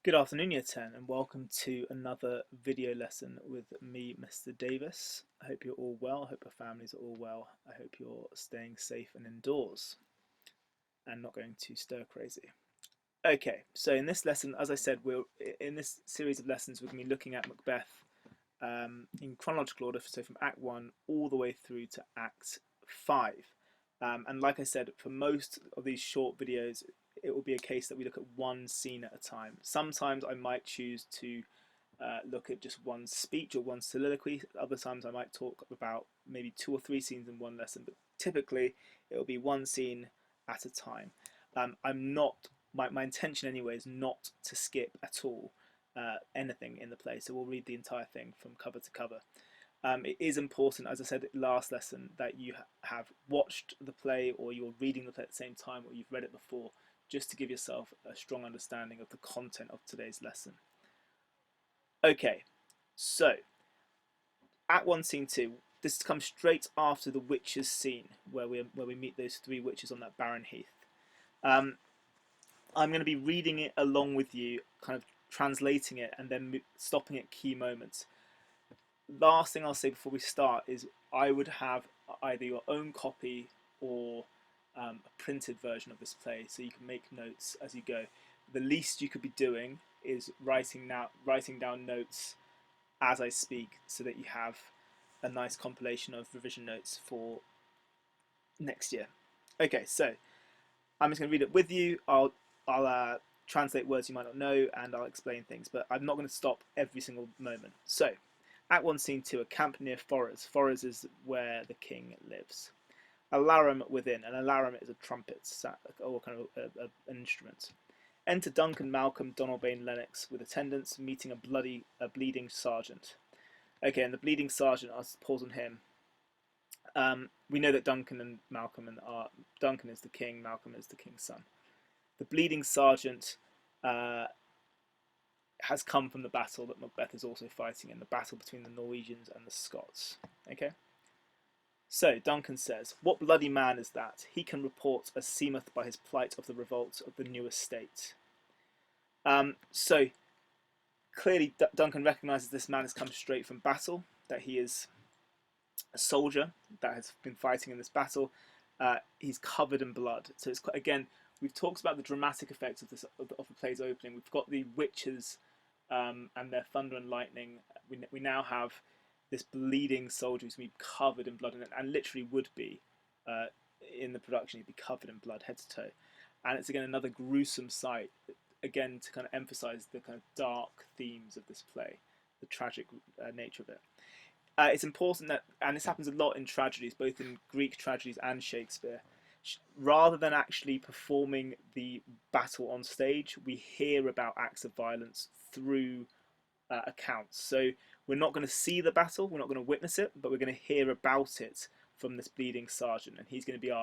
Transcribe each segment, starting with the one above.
Good afternoon, Year 10, and welcome to another video lesson with me, Mr. Davis. I hope you're all well. I hope your families are all well. I hope you're staying safe and indoors and not going too stir crazy. Okay, so in this lesson, as I said, we're in this series of lessons, we're going to be looking at Macbeth in chronological order, so from Act 1 all the way through to Act 5. And like I said, for most of these short videos, it will be a case that we look at one scene at a time. Sometimes I might choose to look at just one speech or one soliloquy. Other times I might talk about maybe 2 or 3 scenes in one lesson, but typically it will be one scene at a time. I'm not, my intention anyway is not to skip at all anything in the play, so we'll read the entire thing from cover to cover. It is important, as I said last lesson, that you have watched the play or you're reading the play at the same time or you've read it before, just to give yourself a strong understanding of the content of today's lesson. Okay, so Act 1, Scene 2. This comes straight after the witches scene, where we meet those 3 witches on that barren heath. I'm going to be reading it along with you, kind of translating it and then stopping at key moments. Last thing I'll say before we start is I would have either your own copy or a printed version of this play, so you can make notes as you go. The least you could be doing is writing down notes as I speak, so that you have a nice compilation of revision notes for next year. Okay, so I'm just going to read it with you. I'll translate words you might not know, and I'll explain things, but I'm not going to stop every single moment. So, Act 1, Scene 2, a camp near Forres. Forres is where the king lives. Alarum within. An alarum is a trumpet, or kind of an instrument. Enter Duncan, Malcolm, Donalbain, Lennox with attendants, meeting a bleeding sergeant. Okay, and the bleeding sergeant, I'll pause on him. We know that Duncan and Malcolm Duncan is the king, Malcolm is the king's son. The bleeding sergeant has come from the battle that Macbeth is also fighting in, the battle between the Norwegians and the Scots. Okay? So, Duncan says, "What bloody man is that? He can report as seemeth by his plight of the revolt of the new estate." So, clearly Duncan recognises this man has come straight from battle, that he is a soldier that has been fighting in this battle. He's covered in blood. So it's again, we've talked about the dramatic effects of the play's opening. We've got the witches and their thunder and lightning. We now have this bleeding soldier who's going to be covered in blood, and literally would be in the production. He'd be covered in blood head to toe, and it's again another gruesome sight. Again, to kind of emphasise the kind of dark themes of this play, the tragic nature of it. It's important that, and this happens a lot in tragedies, both in Greek tragedies and Shakespeare, rather than actually performing the battle on stage, we hear about acts of violence through accounts. So we're not going to see the battle, we're not going to witness it, but we're going to hear about it from this bleeding sergeant, and he's going to be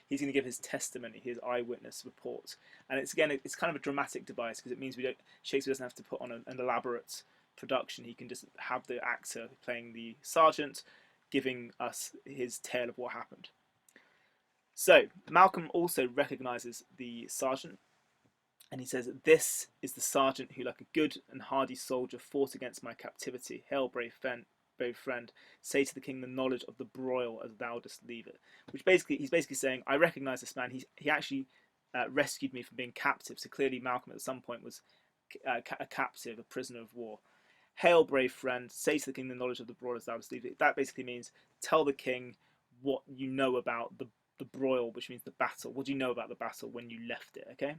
he's going to give his testimony, his eyewitness report. And it's kind of a dramatic device, because it means Shakespeare doesn't have to put on an elaborate production. He can just have the actor playing the sergeant giving us his tale of what happened. So Malcolm also recognises the sergeant, and he says, "This is the sergeant who, like a good and hardy soldier, fought against my captivity. Hail, brave friend, say to the king the knowledge of the broil as thou dost leave it." Which he's basically saying, I recognise this man. He actually rescued me from being captive. So clearly Malcolm at some point was a captive, a prisoner of war. "Hail, brave friend, say to the king the knowledge of the broil as thou dost leave it." That basically means tell the king what you know about the broil, which means the battle. What do you know about the battle when you left it, okay?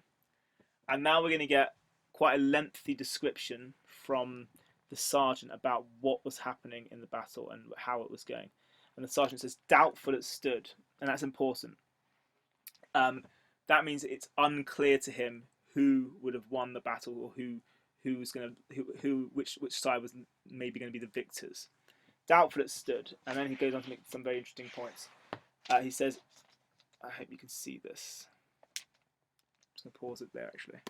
And now we're going to get quite a lengthy description from the sergeant about what was happening in the battle and how it was going. And the sergeant says, "Doubtful it stood," and that's important. That means it's unclear to him who would have won the battle, or which side was maybe going to be the victors. Doubtful it stood, and then he goes on to make some very interesting points. He says, I hope you can see this. I'm just going to pause it there, actually.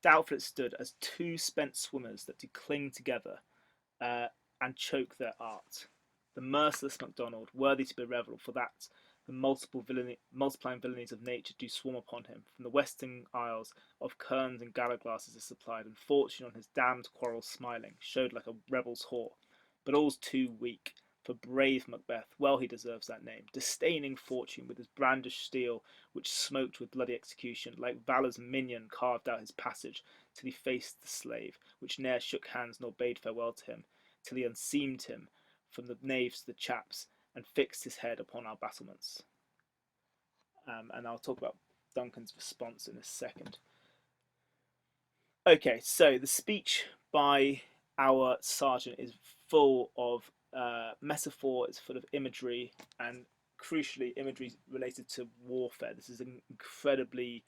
"Doubtful it stood as 2 spent swimmers that do cling together and choke their art. The merciless MacDonald, worthy to be revelled for that the multiplying villainies of nature do swarm upon him. From the western isles of kerns and gallaglasses is supplied, and fortune on his damned quarrel smiling, showed like a rebel's whore. But all's too weak, for brave Macbeth, well he deserves that name, disdaining fortune with his brandished steel, which smoked with bloody execution, like valour's minion carved out his passage, till he faced the slave, which ne'er shook hands nor bade farewell to him, till he unseamed him from the knaves to the chaps, and fixed his head upon our battlements. And I'll talk about Duncan's response in a second. Okay, so the speech by our sergeant is full of metaphor, it's full of imagery, and crucially, imagery related to warfare. This is an incredibly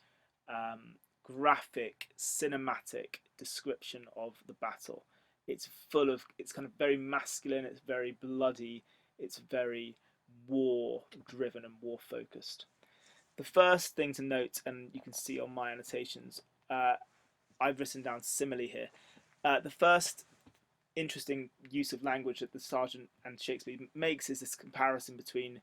graphic, cinematic description of the battle. It's full of, it's kind of very masculine, it's very bloody, it's very war driven and war focused. The first thing to note, and you can see on my annotations, I've written down simile here. The first interesting use of language that the sergeant and Shakespeare makes is this comparison between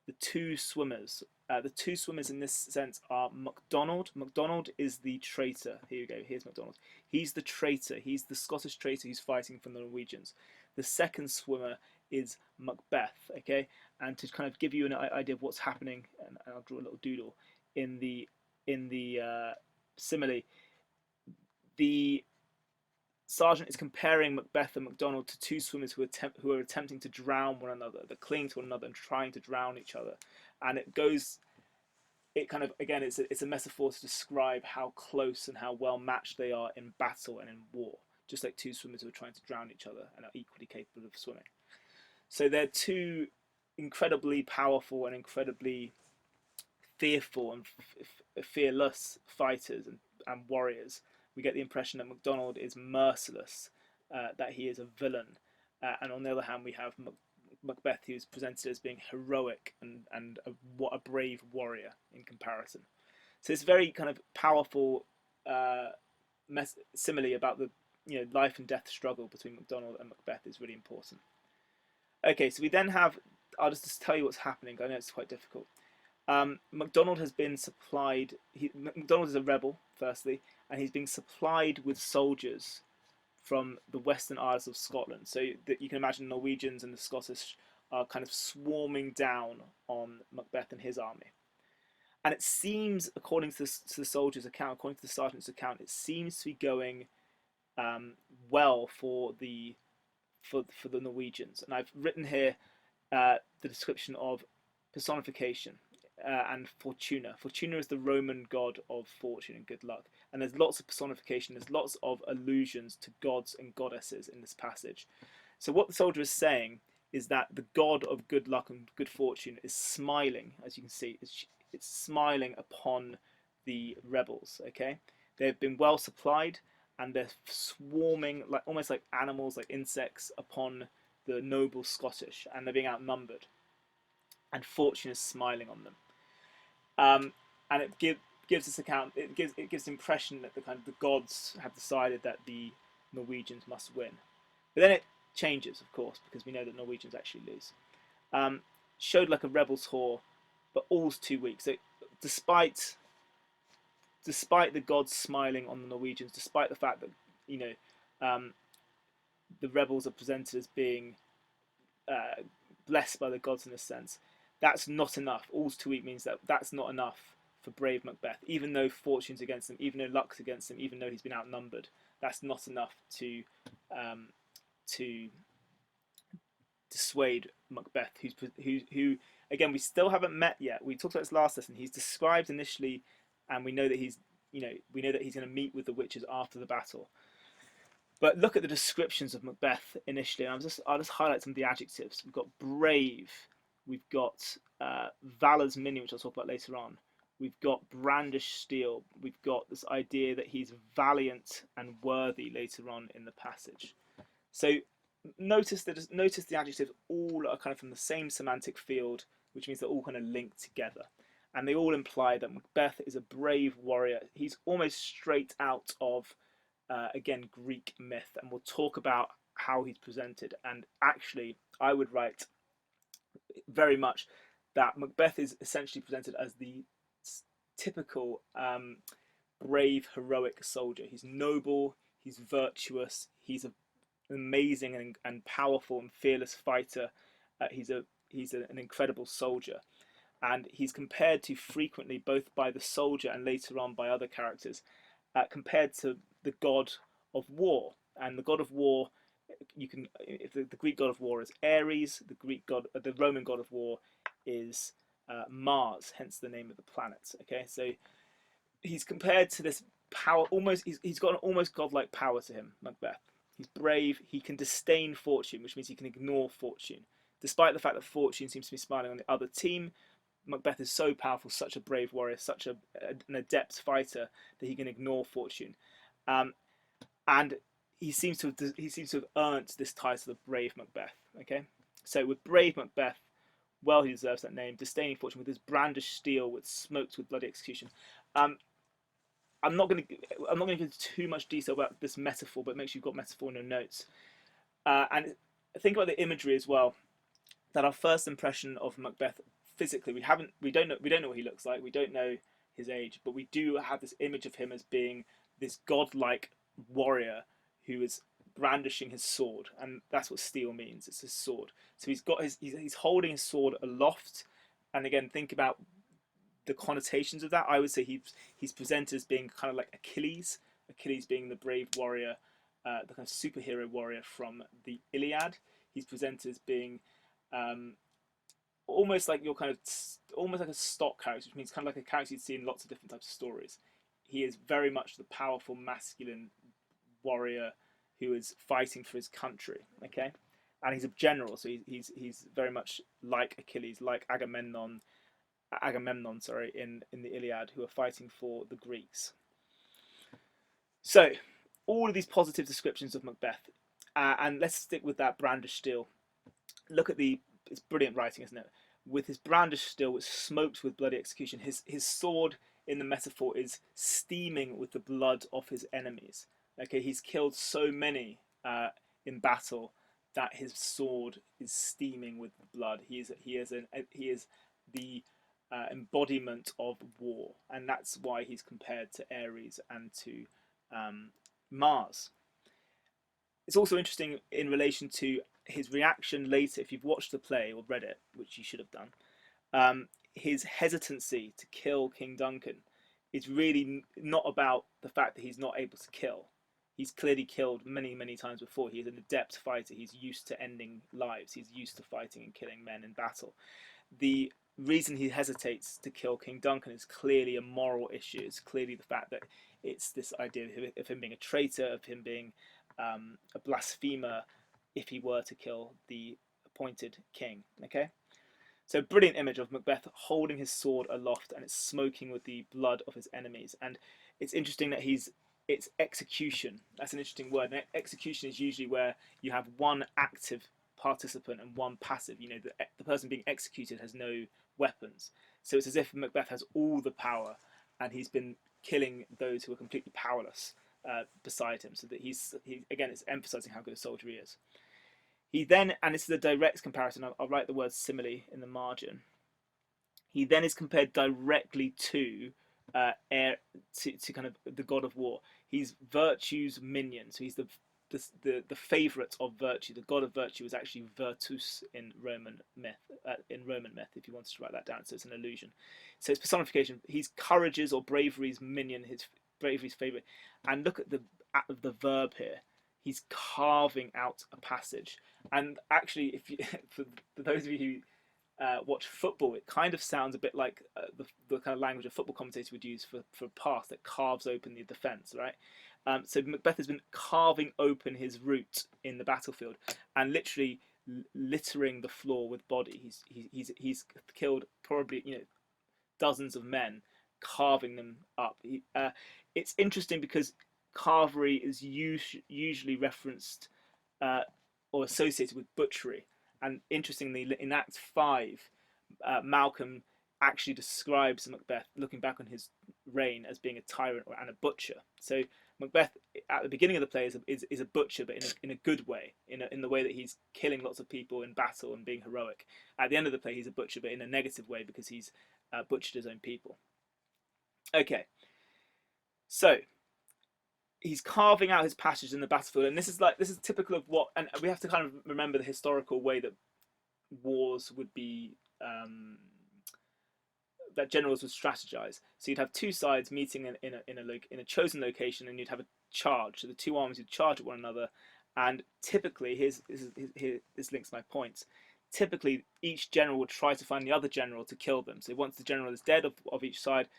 the two swimmers. The two swimmers in this sense are MacDonald. MacDonald is the traitor. Here you go. Here's MacDonald. He's the traitor. He's the Scottish traitor who's fighting for the Norwegians. The second swimmer is Macbeth. Okay, and to kind of give you an idea of what's happening, and I'll draw a little doodle in the simile. The sergeant is comparing Macbeth and MacDonald to two swimmers who are attempting to drown one another. They're clinging to one another and trying to drown each other. And it kind of, again, it's a metaphor to describe how close and how well matched they are in battle and in war. Just like two swimmers who are trying to drown each other and are equally capable of swimming. So they're two incredibly powerful and incredibly fearful and fearless fighters and warriors. We get the impression that MacDonald is merciless, that he is a villain, and on the other hand, we have Macbeth, who's presented as being heroic and a brave warrior in comparison. So it's very kind of powerful simile about the life and death struggle between MacDonald and Macbeth is really important. Okay, so we then have, I'll just tell you what's happening. I know it's quite difficult. MacDonald has been supplied. MacDonald is a rebel, firstly, and he's being supplied with soldiers from the Western Isles of Scotland. So that you can imagine Norwegians and the Scottish are kind of swarming down on Macbeth and his army. And it seems, according to the soldier's account, according to the sergeant's account, it seems to be going well for the Norwegians. And I've written here the description of personification. And Fortuna. Fortuna is the Roman god of fortune and good luck. And there's lots of personification, there's lots of allusions to gods and goddesses in this passage. So what the soldier is saying is that the god of good luck and good fortune is smiling, as you can see, it's smiling upon the rebels, okay? They've been well supplied and they're swarming, like almost like animals, like insects, upon the noble Scottish, and they're being outnumbered. And fortune is smiling on them. And it gives this account. It gives the impression that the gods have decided that the Norwegians must win. But then it changes, of course, because we know that Norwegians actually lose. Showed like a rebel's whore, but all's too weak. So despite the gods smiling on the Norwegians, despite the fact that the rebels are presented as being blessed by the gods in a sense, that's not enough. All's too weak means that's not enough for brave Macbeth. Even though fortune's against him, even though luck's against him, even though he's been outnumbered, that's not enough to dissuade Macbeth, who again we still haven't met yet. We talked about this last lesson. He's described initially, and we know that he's going to meet with the witches after the battle. But look at the descriptions of Macbeth initially, and I'll just highlight some of the adjectives. We've got brave. We've got Valor's minion, which I'll talk about later on. We've got brandished steel. We've got this idea that he's valiant and worthy later on in the passage. So notice the adjectives all are kind of from the same semantic field, which means they're all kind of linked together. And they all imply that Macbeth is a brave warrior. He's almost straight out of, again, Greek myth. And we'll talk about how he's presented. And actually, I would write very much that Macbeth is essentially presented as the typical brave, heroic soldier. He's noble, he's virtuous, he's an amazing and powerful and fearless fighter. He's an incredible soldier, and he's compared to frequently both by the soldier and later on by other characters, compared to the god of war. And the god of war, you can, if the Greek god of war is Ares, the Roman god of war is Mars, hence the name of the planet. Okay, so he's compared to this power, almost he's got an almost godlike power to him, Macbeth. He's brave, he can disdain fortune, which means he can ignore fortune. Despite the fact that fortune seems to be smiling on the other team, Macbeth is so powerful, such a brave warrior, such an adept fighter, that he can ignore fortune. And he seems to have earned this title of Brave Macbeth. Okay, so with Brave Macbeth, well, he deserves that name. Disdaining fortune with his brandished steel, which smokes with bloody execution. I'm not going to go into too much detail about this metaphor, but make sure you've got metaphor in your notes. And think about the imagery as well. That our first impression of Macbeth physically, we don't know what he looks like. We don't know his age, but we do have this image of him as being this godlike warrior who is brandishing his sword, and that's what steel means. It's his sword. So he's holding his sword aloft, and again, think about the connotations of that. I would say he's presented as being kind of like Achilles being the brave warrior, the kind of superhero warrior from the Iliad. He's presented as being almost like almost like a stock character, which means kind of like a character you'd see in lots of different types of stories. He is very much the powerful masculine warrior who is fighting for his country. Okay, and he's a general, so he's very much like Achilles, like Agamemnon, in the Iliad, who are fighting for the Greeks. So all of these positive descriptions of Macbeth, and let's stick with that brandished steel. Look at it's brilliant writing, isn't it? With his brandished steel, which smokes with bloody execution, his sword in the metaphor is steaming with the blood of his enemies. Okay, he's killed so many in battle that his sword is steaming with blood. He is the embodiment of war, and that's why he's compared to Ares and to Mars. It's also interesting in relation to his reaction later. If you've watched the play or read it, which you should have done, his hesitancy to kill King Duncan is really not about the fact that he's not able to kill. He's clearly killed many, many times before. He is an adept fighter. He's used to ending lives. He's used to fighting and killing men in battle. The reason he hesitates to kill King Duncan is clearly a moral issue. It's clearly the fact that it's this idea of him being a traitor, of him being a blasphemer if he were to kill the appointed king. Okay, so brilliant image of Macbeth holding his sword aloft, and it's smoking with the blood of his enemies. And it's interesting that it's execution. That's an interesting word. And execution is usually where you have one active participant and one passive. You know, the person being executed has no weapons. So it's as if Macbeth has all the power, and he's been killing those who are completely powerless beside him. So that again, it's emphasizing how good a soldier he is. He then, and this is a direct comparison, I'll write the word simile in the margin. He then is compared directly to kind of the god of war. He's virtue's minion, so he's the favourite of virtue. The god of virtue is actually Virtus in Roman myth. If you wanted to write that down, so it's an allusion. So it's personification. He's courage's or bravery's minion, his bravery's favourite. And look at the verb here. He's carving out a passage. And actually, if you, for those of you who watch football, it kind of sounds a bit like the kind of language a football commentator would use for a pass that carves open the defence, right? So Macbeth has been carving open his route in the battlefield and literally littering the floor with body. He's killed probably dozens of men, carving them up. It's interesting because carvery is usually referenced or associated with butchery. And interestingly, in Act 5, Malcolm actually describes Macbeth, looking back on his reign as being a tyrant and a butcher. So Macbeth at the beginning of the play is a butcher, but in a good way, in the way that he's killing lots of people in battle and being heroic. At the end of the play, he's a butcher, but in a negative way because he's butchered his own people. Okay, so he's carving out his passage in the battlefield, and this is typical of what, and we have to kind of remember the historical way that wars would be. That generals would strategize. So you'd have two sides meeting in a chosen location, and you'd have a charge. So the two armies would charge at one another, and typically, this links my points. Typically, each general would try to find the other general to kill them. So once the general is dead of each side,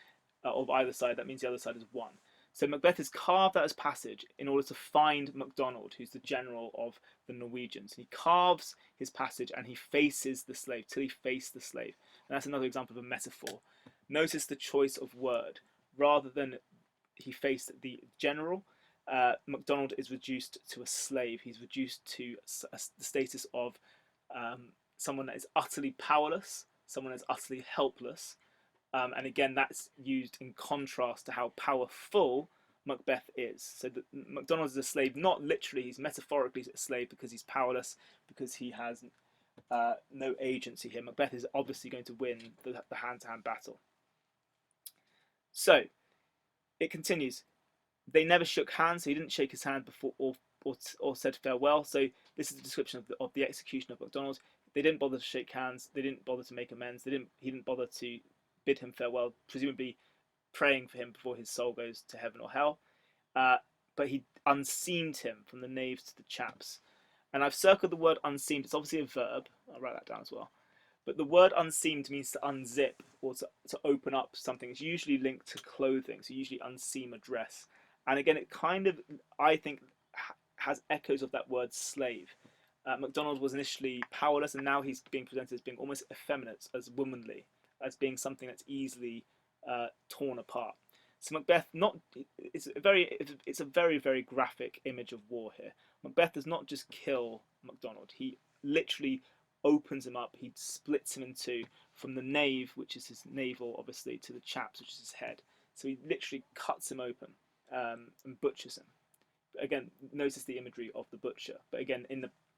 of either side, that means the other side has won. So Macbeth has carved out his passage in order to find MacDonald, who's the general of the Norwegians. And he carves his passage and he faces the slave till he faced the slave. And that's another example of a metaphor. Notice the choice of word. Rather than he faced the general, MacDonald is reduced to a slave. He's reduced to the status of someone that is utterly powerless, someone that is utterly helpless. And again, that's used in contrast to how powerful Macbeth is. So MacDonald is a slave, not literally, he's metaphorically a slave because he's powerless, because he has no agency here. Macbeth is obviously going to win the hand-to-hand battle. So it continues. They never shook hands, so he didn't shake his hand before or said farewell. So this is a description of the execution of MacDonald. They didn't bother to shake hands. They didn't bother to make amends. He didn't bother to bid him farewell, presumably praying for him before his soul goes to heaven or hell. But he unseamed him from the knaves to the chaps. And I've circled the word unseamed. It's obviously a verb. I'll write that down as well. But the word unseamed means to unzip or to open up something. It's usually linked to clothing. So usually unseam a dress. And again, it kind of, I think, has echoes of that word slave. MacDonald was initially powerless, and now he's being presented as being almost effeminate, as womanly, as being something that's easily torn apart. So Macbeth, it's a very, very graphic image of war here. Macbeth does not just kill MacDonald. He literally opens him up. He splits him in two, from the nave, which is his navel, obviously, to the chaps, which is his head. So he literally cuts him open and butchers him. Again, notice the imagery of the butcher. But again,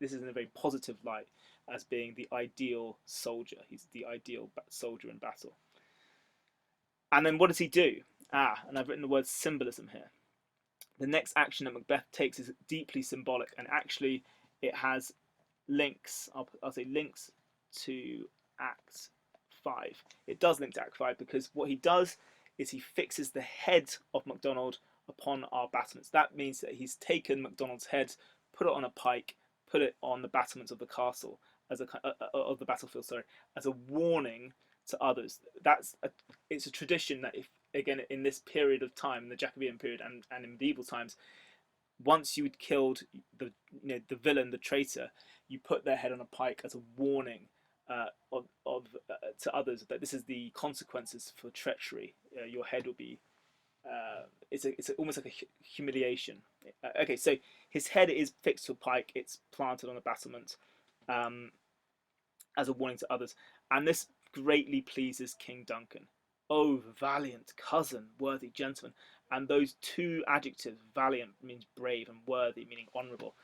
this is in a very positive light as being the ideal soldier. He's the ideal soldier in battle. And then what does he do? And I've written the word symbolism here. The next action that Macbeth takes is deeply symbolic, and actually it has links. I'll say links to Act 5. It does link to Act 5 because what he does is he fixes the head of MacDonald upon our battlements. That means that he's taken MacDonald's head, put it on a pike, put it on the battlements of the castle, of the battlefield, as a warning to others. It's a tradition that, if again in this period of time, in the Jacobean period and in medieval times, once you had killed the villain, the traitor, you put their head on a pike as a warning to others that this is the consequences for treachery. Your head will be. It's almost like a humiliation. Okay, so his head is fixed to a pike. It's planted on a battlement as a warning to others, and this greatly pleases King Duncan. Oh, valiant cousin, worthy gentleman. And those two adjectives, valiant means brave, and worthy meaning honourable,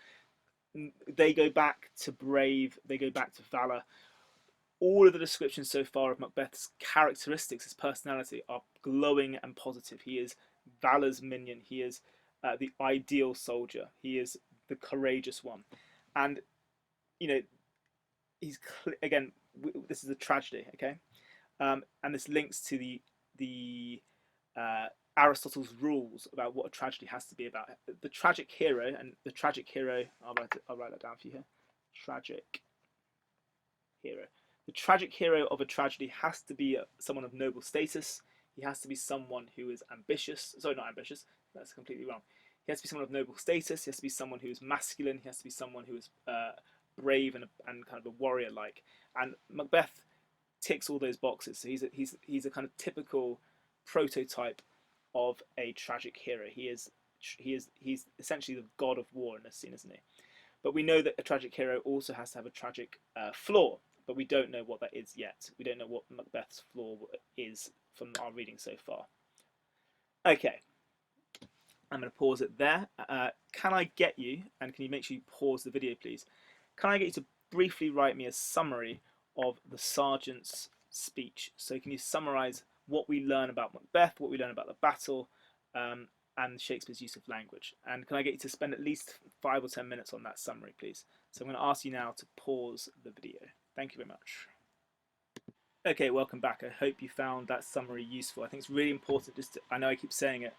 they go back to brave, they go back to valour. All of the descriptions so far of Macbeth's characteristics, his personality, are glowing and positive. He is valour's minion. He is the ideal soldier. He is the courageous one. And, he's, again, this is a tragedy, okay? And this links to the Aristotle's rules about what a tragedy has to be about. The tragic hero, I'll write that down for you here. Tragic hero. The tragic hero of a tragedy has to be someone of noble status. He has to be someone who is ambitious. Sorry, not ambitious. That's completely wrong. He has to be someone of noble status. He has to be someone who is masculine. He has to be someone who is brave and kind of a warrior-like. And Macbeth ticks all those boxes. So he's a kind of typical prototype of a tragic hero. He's essentially the god of war in this scene, isn't he? But we know that a tragic hero also has to have a tragic flaw. But we don't know what that is yet. We don't know what Macbeth's flaw is from our reading so far. Okay, I'm going to pause it there. Can I get you, and can you make sure you pause the video, please? Can I get you to briefly write me a summary of the sergeant's speech? So can you summarise what we learn about Macbeth, what we learn about the battle, and Shakespeare's use of language? And can I get you to spend at least 5 or 10 minutes on that summary, please? So I'm going to ask you now to pause the video. Thank you very much. Okay, welcome back. I hope you found that summary useful. I think it's really important, I know I keep saying it,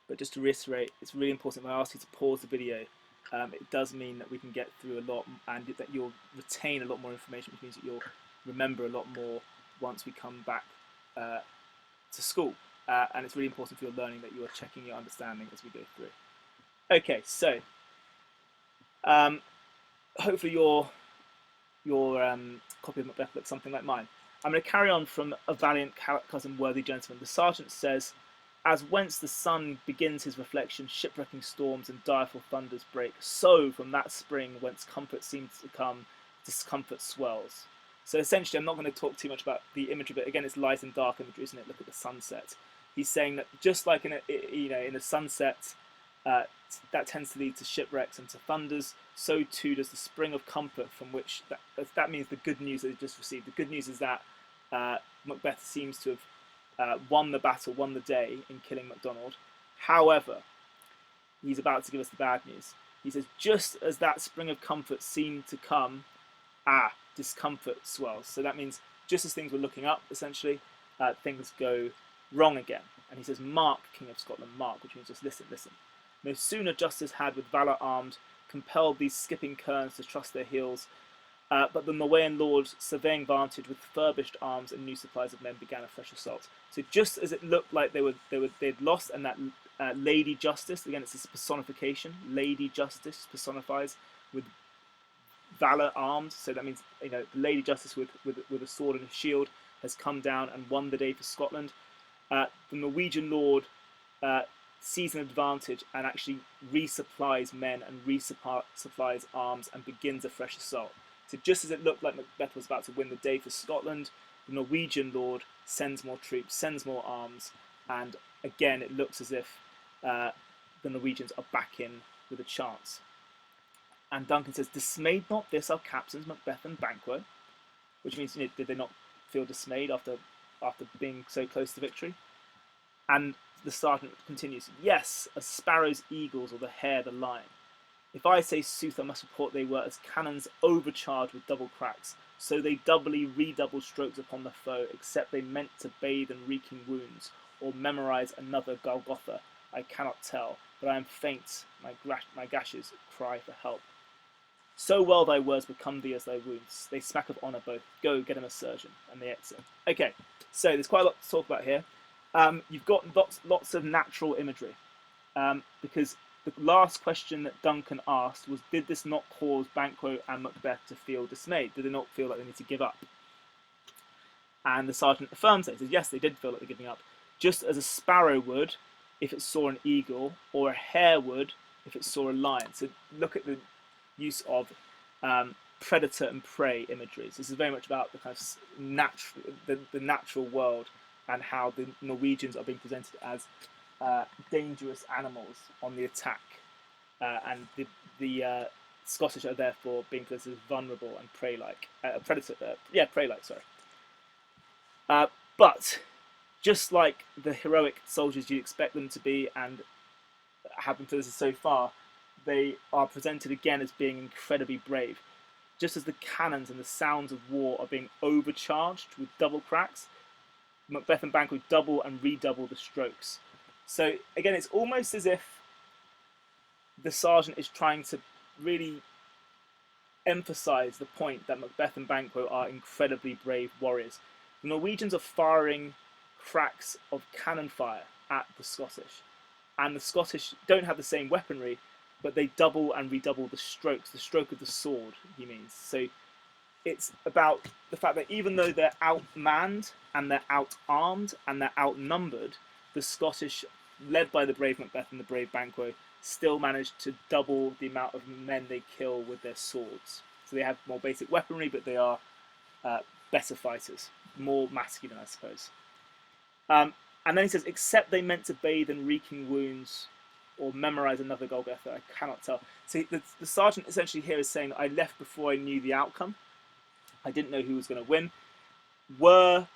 but just to reiterate, it's really important when I ask you to pause the video. It does mean that we can get through a lot and that you'll retain a lot more information, which means that you'll remember a lot more once we come back to school. And it's really important for your learning that you are checking your understanding as we go through. Okay, so hopefully your copy of Macbeth looks something like mine. I'm going to carry on from a valiant cousin worthy gentleman. The sergeant says, as whence the sun begins his reflection, shipwrecking storms and direful thunders break, so from that spring whence comfort seems to come, discomfort swells. So essentially, I'm not going to talk too much about the imagery, but again, it's light and dark imagery, isn't it? Look at the sunset. He's saying that just like in a sunset, that tends to lead to shipwrecks and to thunders, so too does the spring of comfort from which that means the good news that he just received. The good news is that Macbeth seems to have won the battle, won the day in killing MacDonald. However, he's about to give us the bad news. He says, just as that spring of comfort seemed to come, discomfort swells. So that means just as things were looking up, essentially, things go wrong again. And he says, mark, King of Scotland, mark, which means just listen, listen. No sooner justice had with valour armed, compelled these skipping kerns to trust their heels, but the Norwegian lords, surveying vantage with furbished arms and new supplies of men, began a fresh assault. So just as it looked like they'd lost, and that Lady Justice, again it's this personification, Lady Justice personifies with valour armed. So that means Lady Justice with a sword and a shield has come down and won the day for Scotland. The Norwegian lord sees an advantage and actually resupplies men and resupplies arms and begins a fresh assault. So just as it looked like Macbeth was about to win the day for Scotland, the Norwegian lord sends more troops, sends more arms, and again it looks as if the Norwegians are back in with a chance. And Duncan says, dismayed not this our captains Macbeth and Banquo, which means did they not feel dismayed after being so close to victory? And the sergeant continues, yes, as sparrows, eagles, or the hare, the lion. If I say sooth, I must report they were as cannons overcharged with double cracks, so they doubly redoubled strokes upon the foe, except they meant to bathe in reeking wounds, or memorize another Golgotha. I cannot tell, but I am faint, my gashes cry for help. So well thy words become thee as thy wounds. They smack of honour both. Go, get him a surgeon. And they exit. Okay, so there's quite a lot to talk about here. You've got lots of natural imagery. Because the last question that Duncan asked was, did this not cause Banquo and Macbeth to feel dismayed? Did they not feel like they need to give up? And the sergeant affirms it. He says, yes, they did feel like they're giving up. Just as a sparrow would if it saw an eagle, or a hare would if it saw a lion. So look at the use of predator and prey imageries. This is very much about the kind of the natural world and how the Norwegians are being presented as dangerous animals on the attack, and the Scottish are therefore being presented as vulnerable and prey-like. Prey-like. Sorry. But just like the heroic soldiers you expect them to be and have been presented so far, they are presented again as being incredibly brave. Just as the cannons and the sounds of war are being overcharged with double cracks, Macbeth and Banquo double and redouble the strokes. So again, it's almost as if the sergeant is trying to really emphasize the point that Macbeth and Banquo are incredibly brave warriors. The Norwegians are firing cracks of cannon fire at the Scottish, and the Scottish don't have the same weaponry, but they double and redouble the strokes, the stroke of the sword, he means. So it's about the fact that even though they're outmanned and they're outarmed and they're outnumbered, the Scottish, led by the brave Macbeth and the brave Banquo, still manage to double the amount of men they kill with their swords. So they have more basic weaponry, but they are better fighters, more masculine, I suppose. And then he says, except they meant to bathe in reeking wounds or memorize another Golgotha, I cannot tell. So the sergeant essentially here is saying, I left before I knew the outcome. I didn't know who was going to win. Were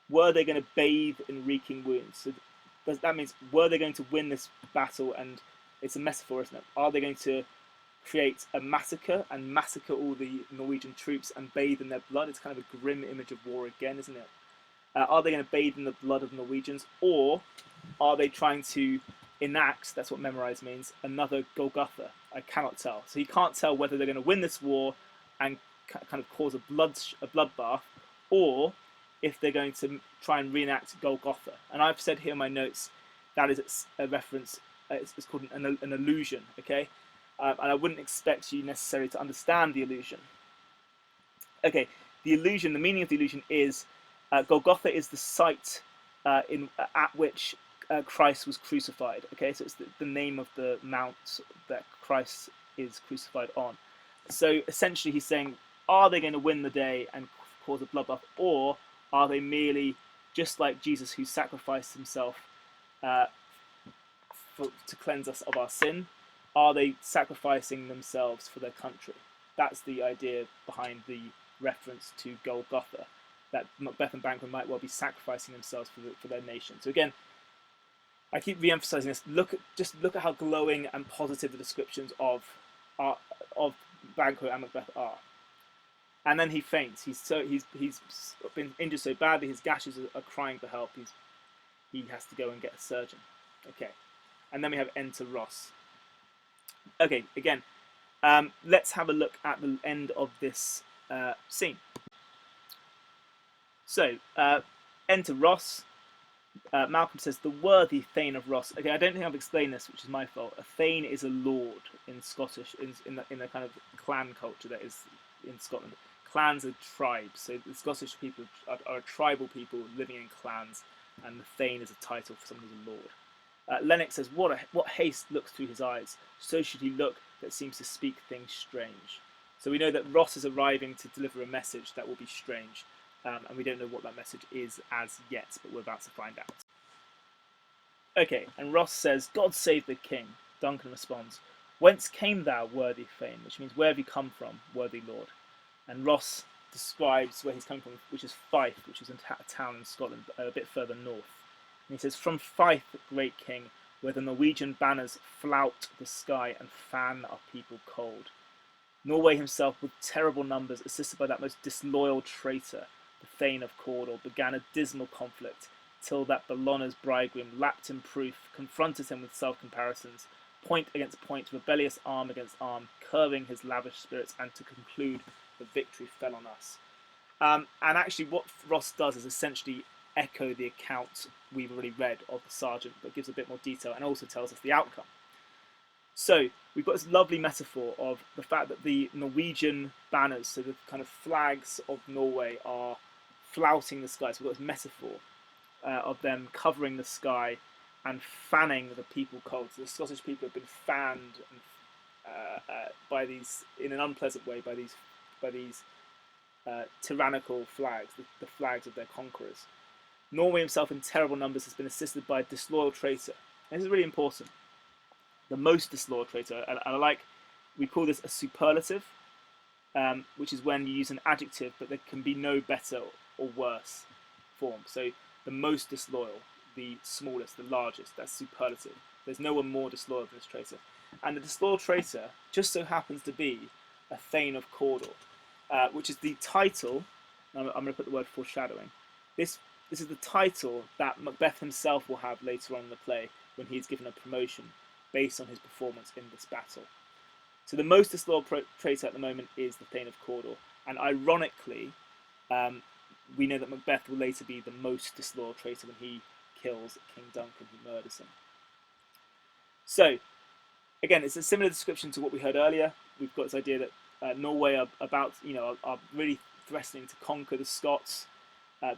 they going to bathe in reeking wounds? So that means, were they going to win this battle? And it's a metaphor, isn't it? Are they going to create a massacre and massacre all the Norwegian troops and bathe in their blood? It's kind of a grim image of war again, isn't it? Are they going to bathe in the blood of Norwegians, or are they trying to enact, that's what memorize means, another Golgotha? I cannot tell. So you can't tell whether they're going to win this war and kind of cause a bloodbath, or if they're going to try and reenact Golgotha. And I've said here in my notes that is a reference. It's called an allusion. Okay, and I wouldn't expect you necessarily to understand the allusion. Okay, the allusion, the meaning of the allusion is Golgotha is the site at which Christ was crucified. Okay, so it's the name of the mount that Christ is crucified on. So essentially he's saying, are they going to win the day and cause a bloodbath, or are they merely, just like Jesus who sacrificed himself to cleanse us of our sin, are they sacrificing themselves for their country? That's the idea behind the reference to Golgotha, that Macbeth and Banquo might well be sacrificing themselves for their nation. So again, I keep re-emphasizing this. Look at how glowing and positive the descriptions of Banquo and Macbeth are. And then he faints. He's been injured so badly, his gashes are crying for help. He has to go and get a surgeon. Okay, and then we have enter Ross. Okay, again, let's have a look at the end of this scene. So, enter Ross. Malcolm says, the worthy Thane of Ross. Okay, I don't think I've explained this, which is my fault. A Thane is a lord in Scottish, in the kind of clan culture that is in Scotland. Clans are tribes, so the Scottish people are a tribal people living in clans, and the Thane is a title for someone who's a lord. Lennox says, what haste looks through his eyes, so should he look that seems to speak things strange. So we know that Ross is arriving to deliver a message that will be strange. And we don't know what that message is as yet, but we're about to find out. Okay, and Ross says, God save the king. Duncan responds, whence came thou, worthy Thane? Which means, where have you come from, worthy lord? And Ross describes where he's coming from, which is Fife, which is a town in Scotland, a bit further north. And he says, from Fife, great king, where the Norwegian banners flout the sky and fan our people cold. Norway himself, with terrible numbers, assisted by that most disloyal traitor, the Thane of Cawdor, began a dismal conflict, till that Bellona's bridegroom lapped him proof, confronted him with self-comparisons, point against point, rebellious arm against arm, curbing his lavish spirits, and to conclude, the victory fell on us. And actually what Ross does is essentially echo the account we've already read of the sergeant, but gives a bit more detail and also tells us the outcome. So we've got this lovely metaphor of the fact that the Norwegian banners, so the kind of flags of Norway, are flouting the sky. So we've got this metaphor of them covering the sky and fanning the people cold. So the Scottish people have been fanned by these, in an unpleasant way, by these tyrannical flags, the flags of their conquerors. Norway himself, in terrible numbers, has been assisted by a disloyal traitor. And this is really important. The most disloyal traitor, and we call this a superlative, which is when you use an adjective, but there can be no better or worse form. So the most disloyal, the smallest, the largest, that's superlative. There's no one more disloyal than this traitor. And the disloyal traitor just so happens to be a Thane of Cawdor, which is the title. I'm going to put the word foreshadowing. This is the title that Macbeth himself will have later on in the play when he's given a promotion based on his performance in this battle. So the most disloyal traitor at the moment is the Thane of Cawdor, and ironically, we know that Macbeth will later be the most disloyal traitor when he kills King Duncan, who murders him. So, again, it's a similar description to what we heard earlier. We've got this idea that Norway are really threatening to conquer the Scots.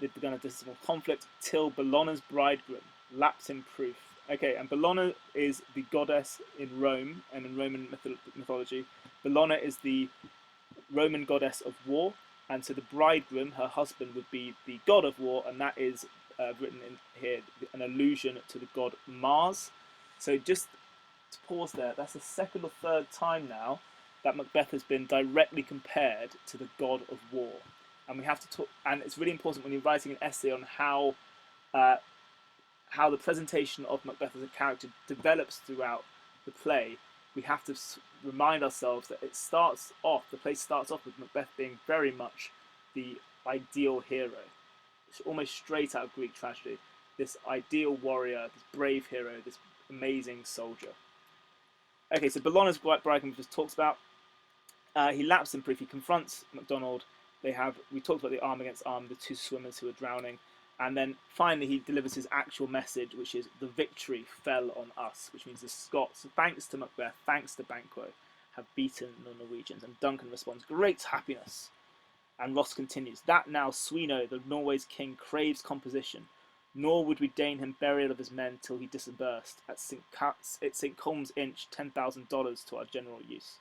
They've begun a dismal conflict till Bellona's bridegroom lapped him proof. Okay, and Bellona is the goddess in Rome and in Roman mythology. Bellona is the Roman goddess of war, and so the bridegroom, her husband, would be the god of war, and that is written in here an allusion to the god Mars. So just to pause there, that's the second or third time now that Macbeth has been directly compared to the god of war. And we have to talk, and it's really important when you're writing an essay on uh, how the presentation of Macbeth as a character develops throughout the play. We have to remind ourselves that the play starts off with Macbeth being very much the ideal hero. It's almost straight out of Greek tragedy. This ideal warrior, this brave hero, this amazing soldier. Okay, so Bellona's bridegroom just talks about. He laps in proof. He confronts MacDonald. We talked about the arm against arm, the two swimmers who are drowning. And then finally he delivers his actual message, which is the victory fell on us, which means the Scots, thanks to Macbeth, thanks to Banquo, have beaten the Norwegians. And Duncan responds, great happiness. And Ross continues, that now Sweno, the Norway's king, craves composition, nor would we deign him burial of his men till he disbursed at St. Colm's Inch $10,000 to our general use.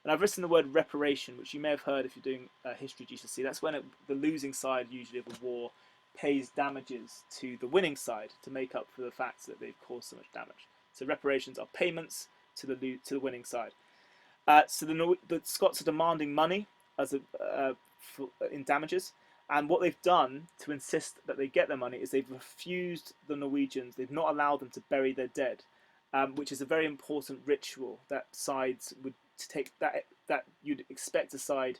And I've written the word reparation, which you may have heard if you're doing history GCSE. That's when the losing side, usually of a war, pays damages to the winning side to make up for the fact that they've caused so much damage. So reparations are payments to the winning side. So the Scots are demanding money in damages, and what they've done to insist that they get their money is they've refused the Norwegians. They've not allowed them to bury their dead, which is a very important ritual that sides would take that you'd expect a side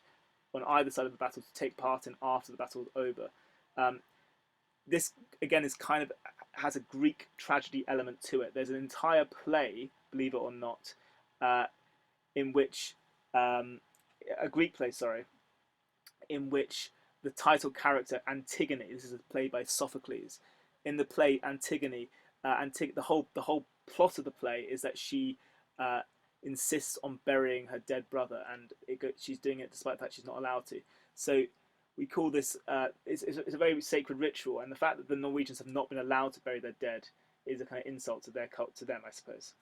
on either side of the battle to take part in after the battle is over. This again has a Greek tragedy element to it. There's an entire play, believe it or not, in which a Greek play, in which the title character Antigone. This is a play by Sophocles. In the play Antigone, the whole plot of the play is that she insists on burying her dead brother, and she's doing it despite the fact she's not allowed to. So we call this it's a very sacred ritual, and the fact that the Norwegians have not been allowed to bury their dead is a kind of insult to their cult, to them, I suppose.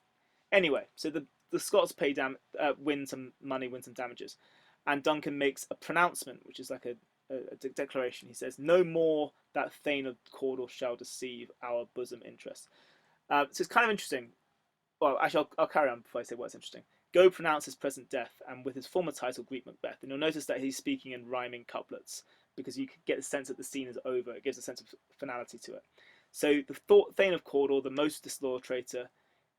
Anyway, so the Scots win some money, win some damages, and Duncan makes a pronouncement, which is like a declaration. He says, "No more that Thane of Cawdor shall deceive our bosom interest." So it's kind of interesting. Well, actually, I'll carry on before I say what's interesting. Go pronounce his present death, and with his former title, Greek Macbeth. And you'll notice that he's speaking in rhyming couplets, because you get the sense that the scene is over. It gives a sense of finality to it. So the Thane of Cawdor, the most disloyal traitor,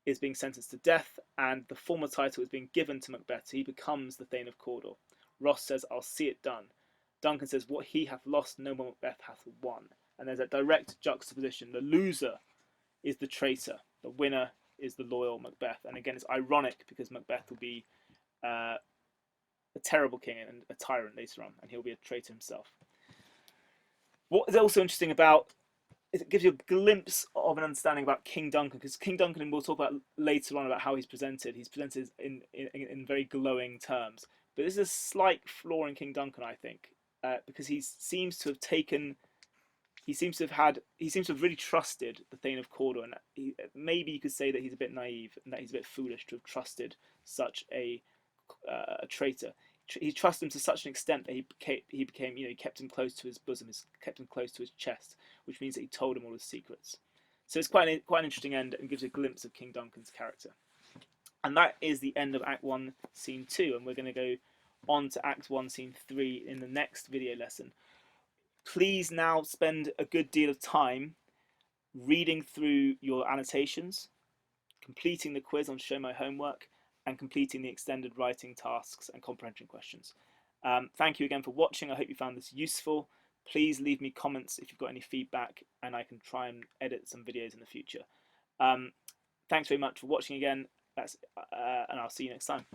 is being sentenced to death, and the former title is being given to Macbeth, so he becomes the Thane of Cawdor. Ross says, "I'll see it done." Duncan says, "What he hath lost, no more Macbeth hath won." And there's a direct juxtaposition. The loser is the traitor. The winner is the loyal Macbeth. And again, it's ironic because Macbeth will be a terrible king and a tyrant later on, and he'll be a traitor himself. What is also interesting about it gives you a glimpse of an understanding about King Duncan, because King Duncan, we'll talk about later on about how he's presented. He's presented in very glowing terms, but there's a slight flaw in King Duncan, I think, because he seems to have really trusted the Thane of Cawdor, and maybe you could say that he's a bit naive and that he's a bit foolish to have trusted such a traitor. He trusted him to such an extent that he became, he kept him close to his bosom, kept him close to his chest, which means that he told him all his secrets. So it's quite an interesting end, and gives a glimpse of King Duncan's character. And that is the end of Act 1, Scene 2, and we're going to go on to Act 1, Scene 3 in the next video lesson. Please now spend a good deal of time reading through your annotations, completing the quiz on Show My Homework, and completing the extended writing tasks and comprehension questions. Thank you again for watching. I hope you found this useful. Please leave me comments if you've got any feedback, and I can try and edit some videos in the future. Thanks very much for watching again, and I'll see you next time.